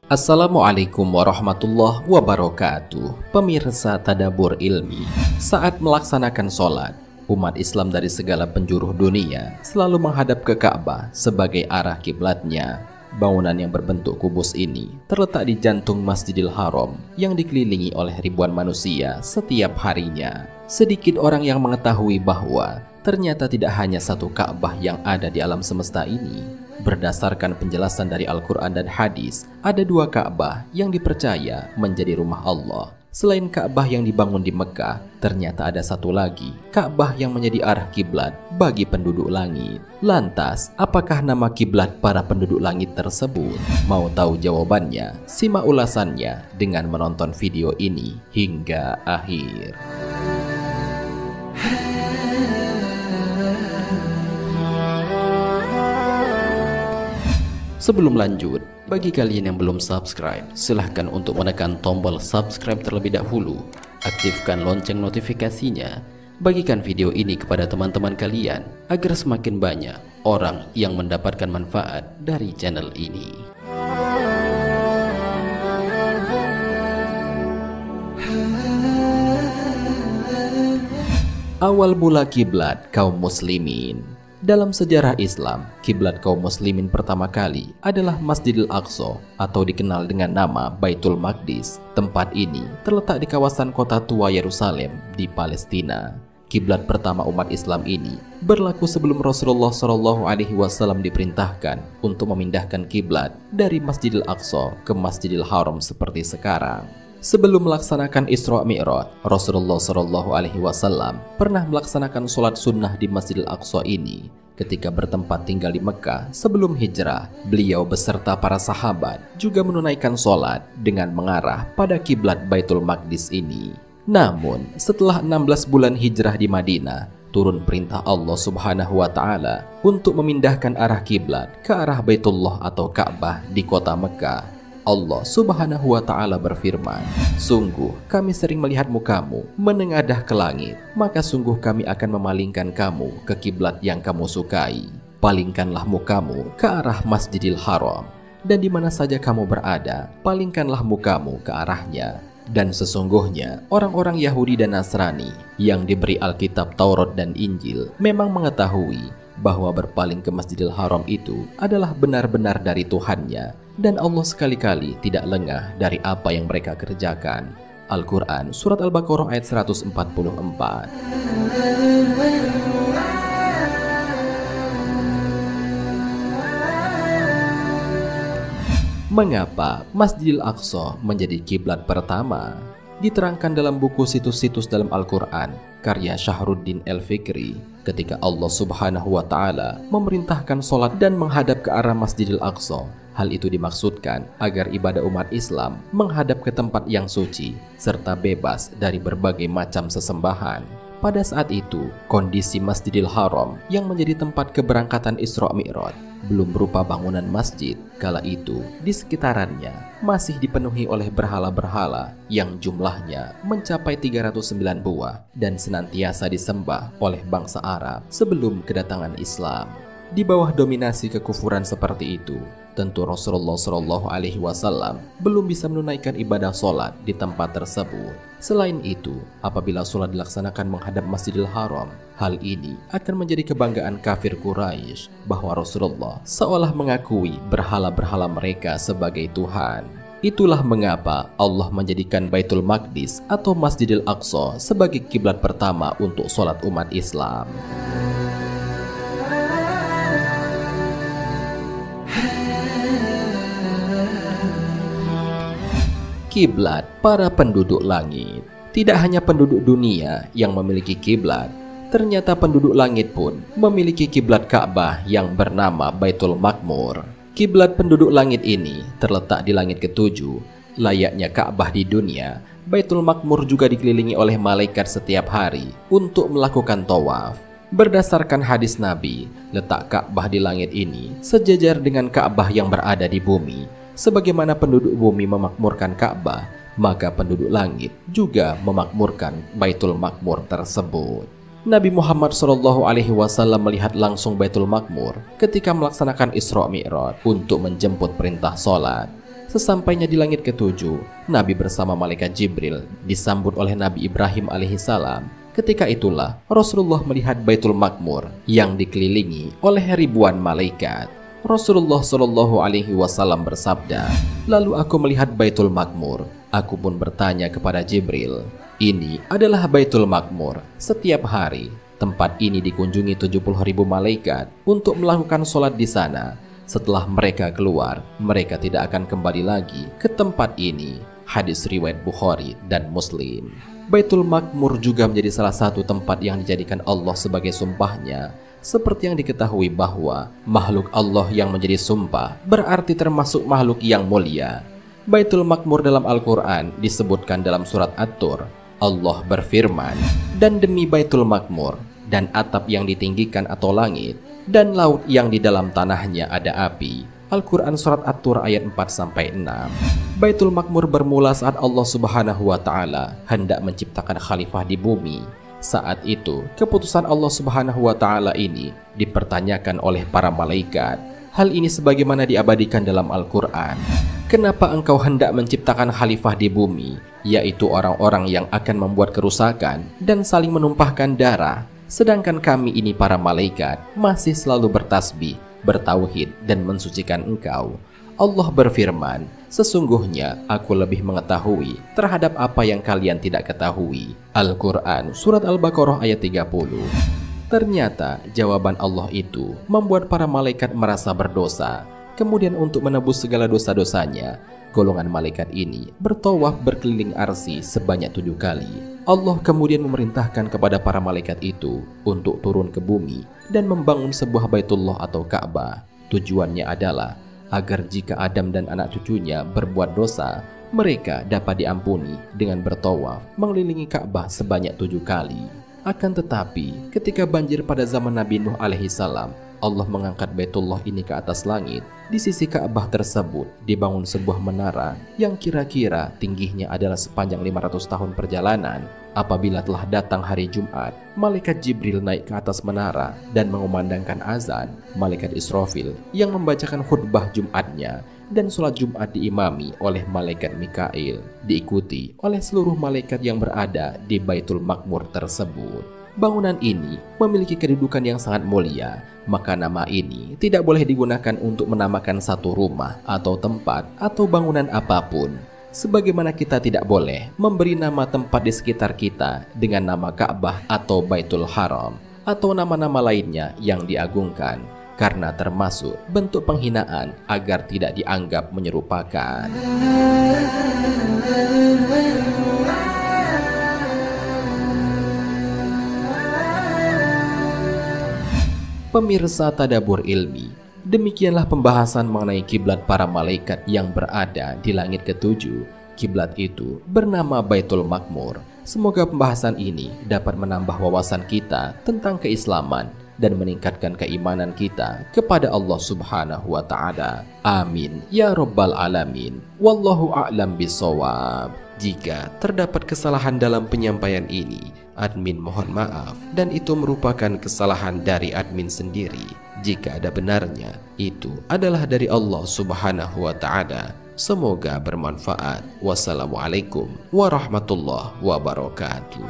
Assalamualaikum warahmatullahi wabarakatuh. Pemirsa Tadabbur Ilmi, saat melaksanakan sholat, umat Islam dari segala penjuru dunia selalu menghadap ke Ka'bah sebagai arah kiblatnya. Bangunan yang berbentuk kubus ini terletak di jantung Masjidil Haram yang dikelilingi oleh ribuan manusia setiap harinya. Sedikit orang yang mengetahui bahwa ternyata tidak hanya satu Ka'bah yang ada di alam semesta ini. Berdasarkan penjelasan dari Al-Quran dan hadis, ada dua Ka'bah yang dipercaya menjadi rumah Allah. Selain Ka'bah yang dibangun di Mekah, ternyata ada satu lagi, Ka'bah yang menjadi arah kiblat bagi penduduk langit. Lantas, apakah nama kiblat para penduduk langit tersebut? Mau tahu jawabannya? Simak ulasannya dengan menonton video ini hingga akhir. Sebelum lanjut, bagi kalian yang belum subscribe, silahkan untuk menekan tombol subscribe terlebih dahulu. Aktifkan lonceng notifikasinya. Bagikan video ini kepada teman-teman kalian agar semakin banyak orang yang mendapatkan manfaat dari channel ini. Awal mula kiblat kaum muslimin. Dalam sejarah Islam, kiblat kaum muslimin pertama kali adalah Masjidil Aqsa atau dikenal dengan nama Baitul Maqdis. Tempat ini terletak di kawasan kota tua Yerusalem di Palestina. Kiblat pertama umat Islam ini berlaku sebelum Rasulullah SAW diperintahkan untuk memindahkan kiblat dari Masjidil Aqsa ke Masjidil Haram seperti sekarang. Sebelum melaksanakan Isra Mi'raj, Rasulullah SAW pernah melaksanakan sholat sunnah di Masjidil Aqsa ini. Ketika bertempat tinggal di Mekah sebelum hijrah, beliau beserta para sahabat juga menunaikan sholat dengan mengarah pada kiblat Baitul Maqdis ini. Namun, setelah 16 bulan hijrah di Madinah, turun perintah Allah Subhanahu wa Ta'ala untuk memindahkan arah kiblat ke arah Baitullah atau Ka'bah di kota Mekah. Allah Subhanahu wa Ta'ala berfirman, "Sungguh kami sering melihat mukamu menengadah ke langit, maka sungguh kami akan memalingkan kamu ke kiblat yang kamu sukai. Palingkanlah mukamu ke arah Masjidil Haram, dan di mana saja kamu berada, palingkanlah mukamu ke arahnya. Dan sesungguhnya orang-orang Yahudi dan Nasrani yang diberi Alkitab Taurat dan Injil memang mengetahui bahwa berpaling ke Masjidil Haram itu adalah benar-benar dari Tuhannya, dan Allah sekali-kali tidak lengah dari apa yang mereka kerjakan." Al-Quran Surat Al-Baqarah ayat 144. Mengapa Masjidil Aqsa menjadi kiblat pertama? Diterangkan dalam buku situs-situs dalam Al-Quran karya Syahruddin Al-Fikri, ketika Allah Subhanahu wa Ta'ala memerintahkan sholat dan menghadap ke arah Masjidil Aqsa. Hal itu dimaksudkan agar ibadah umat Islam menghadap ke tempat yang suci serta bebas dari berbagai macam sesembahan. Pada saat itu, kondisi Masjidil Haram yang menjadi tempat keberangkatan Isra Mi'raj belum berupa bangunan masjid. Kala itu, di sekitarannya masih dipenuhi oleh berhala-berhala yang jumlahnya mencapai 309 buah dan senantiasa disembah oleh bangsa Arab sebelum kedatangan Islam. Di bawah dominasi kekufuran seperti itu, tentu Rasulullah SAW belum bisa menunaikan ibadah sholat di tempat tersebut. Selain itu, apabila sholat dilaksanakan menghadap Masjidil Haram, hal ini akan menjadi kebanggaan kafir Quraisy bahwa Rasulullah seolah mengakui berhala-berhala mereka sebagai Tuhan. Itulah mengapa Allah menjadikan Baitul Maqdis atau Masjidil Aqsa sebagai kiblat pertama untuk sholat umat Islam. Kiblat para penduduk langit. Tidak hanya penduduk dunia yang memiliki kiblat, ternyata penduduk langit pun memiliki kiblat Ka'bah yang bernama Baitul Maqmur. Kiblat penduduk langit ini terletak di langit ketujuh. Layaknya Ka'bah di dunia, Baitul Maqmur juga dikelilingi oleh malaikat setiap hari untuk melakukan tawaf. Berdasarkan hadis Nabi, letak Ka'bah di langit ini sejajar dengan Ka'bah yang berada di bumi. Sebagaimana penduduk bumi memakmurkan Ka'bah, maka penduduk langit juga memakmurkan Baitul Maqmur tersebut. Nabi Muhammad SAW melihat langsung Baitul Maqmur ketika melaksanakan Isra Mi'raj untuk menjemput perintah sholat. Sesampainya di langit ketujuh, Nabi bersama malaikat Jibril disambut oleh Nabi Ibrahim alaihissalam. Ketika itulah Rasulullah melihat Baitul Maqmur yang dikelilingi oleh ribuan malaikat. Rasulullah SAW bersabda, "Lalu aku melihat Baitul Maqmur. Aku pun bertanya kepada Jibril, ini adalah Baitul Maqmur. Setiap hari, tempat ini dikunjungi 70.000 malaikat untuk melakukan sholat di sana. Setelah mereka keluar, mereka tidak akan kembali lagi ke tempat ini." Hadis riwayat Bukhari dan Muslim. Baitul Maqmur juga menjadi salah satu tempat yang dijadikan Allah sebagai sumpahnya. Seperti yang diketahui bahwa makhluk Allah yang menjadi sumpah berarti termasuk makhluk yang mulia. Baitul Maqmur dalam Al-Quran disebutkan dalam surat At-Tur. Allah berfirman, "Dan demi Baitul Maqmur dan atap yang ditinggikan atau langit, dan laut yang di dalam tanahnya ada api." Al-Quran surat At-Tur ayat 4-6. Baitul Maqmur bermula saat Allah Subhanahu wa Ta'ala hendak menciptakan khalifah di bumi. Saat itu, keputusan Allah Subhanahu wa Ta'ala ini dipertanyakan oleh para malaikat. Hal ini sebagaimana diabadikan dalam Al-Quran. "Kenapa engkau hendak menciptakan khalifah di bumi, yaitu orang-orang yang akan membuat kerusakan dan saling menumpahkan darah, sedangkan kami ini para malaikat masih selalu bertasbih, bertauhid dan mensucikan engkau?" Allah berfirman, "Sesungguhnya aku lebih mengetahui terhadap apa yang kalian tidak ketahui." Al-Quran surat Al-Baqarah ayat 30. Ternyata jawaban Allah itu membuat para malaikat merasa berdosa. Kemudian untuk menebus segala dosa-dosanya, golongan malaikat ini bertawaf berkeliling arsy sebanyak 7 kali. Allah kemudian memerintahkan kepada para malaikat itu untuk turun ke bumi dan membangun sebuah Baitullah atau Ka'bah. Tujuannya adalah agar jika Adam dan anak cucunya berbuat dosa, mereka dapat diampuni dengan bertawaf mengelilingi Ka'bah sebanyak 7 kali. Akan tetapi, ketika banjir pada zaman Nabi Nuh alaihissalam, Allah mengangkat Baitullah ini ke atas langit. Di sisi Ka'bah tersebut dibangun sebuah menara yang kira-kira tingginya adalah sepanjang 500 tahun perjalanan. Apabila telah datang hari Jumat, malaikat Jibril naik ke atas menara dan mengumandangkan azan. Malaikat Israfil yang membacakan khutbah Jumatnya, dan sholat Jumat diimami oleh malaikat Mikail, diikuti oleh seluruh malaikat yang berada di Baitul Maqmur tersebut. Bangunan ini memiliki kedudukan yang sangat mulia, maka nama ini tidak boleh digunakan untuk menamakan satu rumah atau tempat atau bangunan apapun. Sebagaimana kita tidak boleh memberi nama tempat di sekitar kita dengan nama Ka'bah atau Baitul Haram atau nama-nama lainnya yang diagungkan, karena termasuk bentuk penghinaan agar tidak dianggap menyerupakan. Pemirsa Tadabbur Ilmi, demikianlah pembahasan mengenai kiblat para malaikat yang berada di langit ketujuh. Kiblat itu bernama Baitul Maqmur. Semoga pembahasan ini dapat menambah wawasan kita tentang keislaman dan meningkatkan keimanan kita kepada Allah Subhanahu wa Ta'ala. Amin ya Rabbal Alamin. Wallahu a'lam bishawab. Jika terdapat kesalahan dalam penyampaian ini, admin mohon maaf, dan itu merupakan kesalahan dari admin sendiri. Jika ada benarnya, itu adalah dari Allah Subhanahu wa Ta'ala. Semoga bermanfaat. Wassalamualaikum warahmatullahi wabarakatuh.